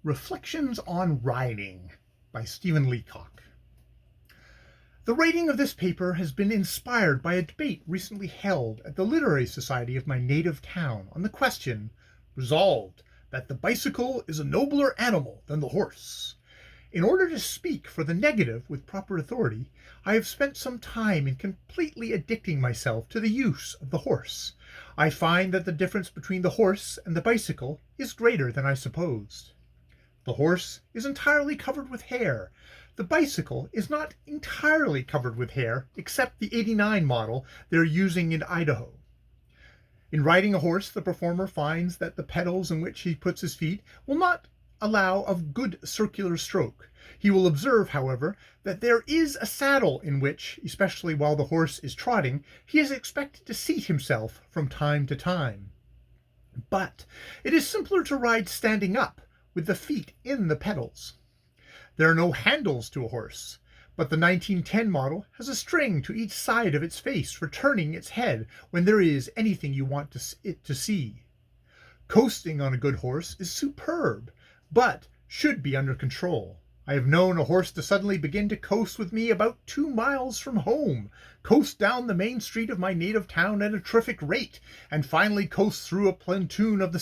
Reflections on Riding by Stephen Leacock. The writing of this paper has been inspired by a debate recently held at the Literary Society of my native town on the question, resolved, that the bicycle is a nobler animal than the horse. In order to speak for the negative with proper authority, I have spent some time in completely addicting myself to the use of the horse. I find that the difference between the horse and the bicycle is greater than I supposed. The horse is entirely covered with hair. The bicycle is not entirely covered with hair, except the '89 model they're using in Idaho. In riding a horse, the performer finds that the pedals in which he puts his feet will not allow of good circular stroke. He will observe, however, that there is a saddle in which, especially while the horse is trotting, he is expected to seat himself from time to time. But it is simpler to ride standing up, with the feet in the pedals. There are no handles to a horse, but the 1910 model has a string to each side of its face for turning its head when there is anything you want it to see. Coasting on a good horse is superb, but should be under control. I have known a horse to suddenly begin to coast with me about 2 miles from home, coast down the main street of my native town at a terrific rate, and finally coast through a platoon of the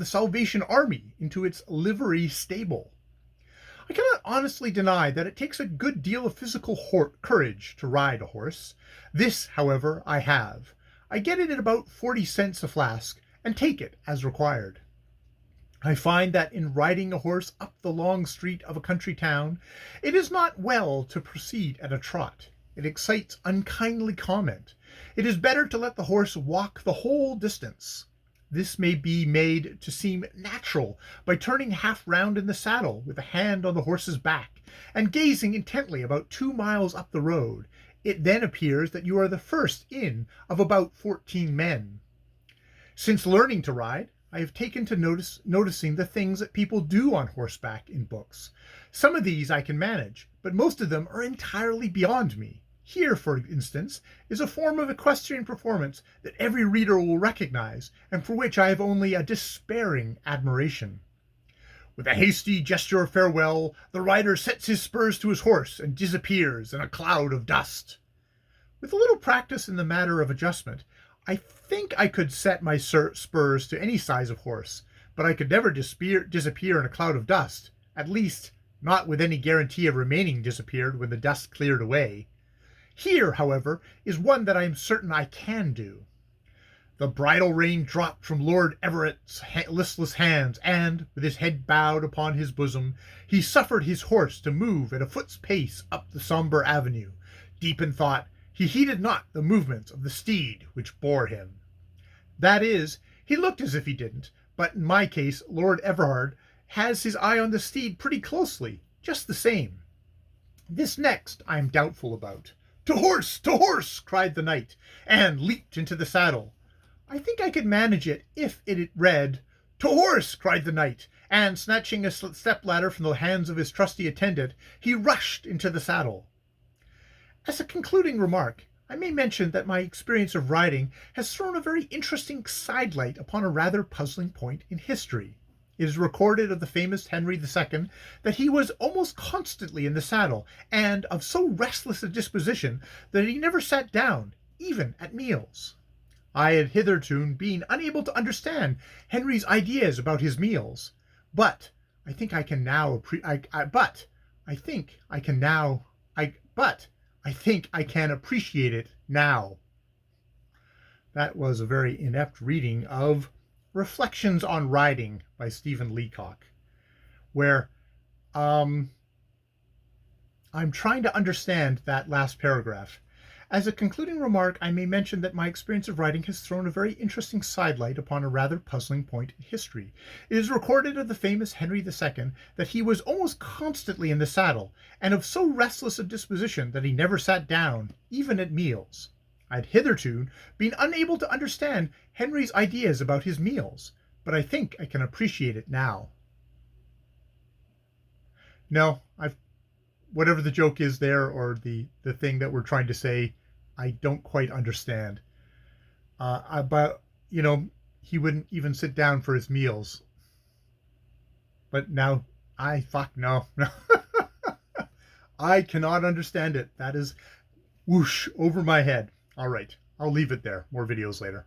Salvation Army into its livery stable. I cannot honestly deny that it takes a good deal of physical courage to ride a horse. This, however, I have. I get it at about 40 cents a flask and take it as required. I find that in riding a horse up the long street of a country town, it is not well to proceed at a trot. It excites unkindly comment. It is better to let the horse walk the whole distance. This may be made to seem natural by turning half round in the saddle with a hand on the horse's back and gazing intently about 2 miles up the road. It then appears that you are the first in of about 14 men. Since learning to ride, I have taken to noticing the things that people do on horseback in books. Some of these I can manage, but most of them are entirely beyond me. Here, for instance, is a form of equestrian performance that every reader will recognize, and for which I have only a despairing admiration. With a hasty gesture of farewell, the rider sets his spurs to his horse and disappears in a cloud of dust. With a little practice in the matter of adjustment, I think I could set my spurs to any size of horse, but I could never disappear in a cloud of dust, at least not with any guarantee of remaining disappeared when the dust cleared away. Here, however, is one that I am certain I can do. The bridle rein dropped from Lord Everett's listless hands, and, with his head bowed upon his bosom, he suffered his horse to move at a foot's pace up the sombre avenue. Deep in thought, he heeded not the movements of the steed which bore him. That is, he looked as if he didn't, but in my case, Lord Everard has his eye on the steed pretty closely, just the same. This next I am doubtful about. "To horse! To horse!" cried the knight, and leaped into the saddle. I think I could manage it if it read, "To horse!" cried the knight, and snatching a step-ladder from the hands of his trusty attendant, he rushed into the saddle. As a concluding remark, I may mention that my experience of riding has thrown a very interesting sidelight upon a rather puzzling point in history. It is recorded of the famous Henry II that he was almost constantly in the saddle, and of so restless a disposition that he never sat down, even at meals. I had hitherto been unable to understand Henry's ideas about his meals, but I think I can appreciate it now. That was a very inept reading of Reflections on Riding by Stephen Leacock, where I'm trying to understand that last paragraph. As a concluding remark, I may mention that my experience of riding has thrown a very interesting sidelight upon a rather puzzling point in history. It is recorded of the famous Henry II that he was almost constantly in the saddle, and of so restless a disposition that he never sat down, even at meals. I had hitherto been unable to understand Henry's ideas about his meals, but I think I can appreciate it now. No, whatever the joke is there, or the thing that we're trying to say, I don't quite understand. But, he wouldn't even sit down for his meals. But now, fuck no. I cannot understand it. That is whoosh over my head. All right, I'll leave it there. More videos later.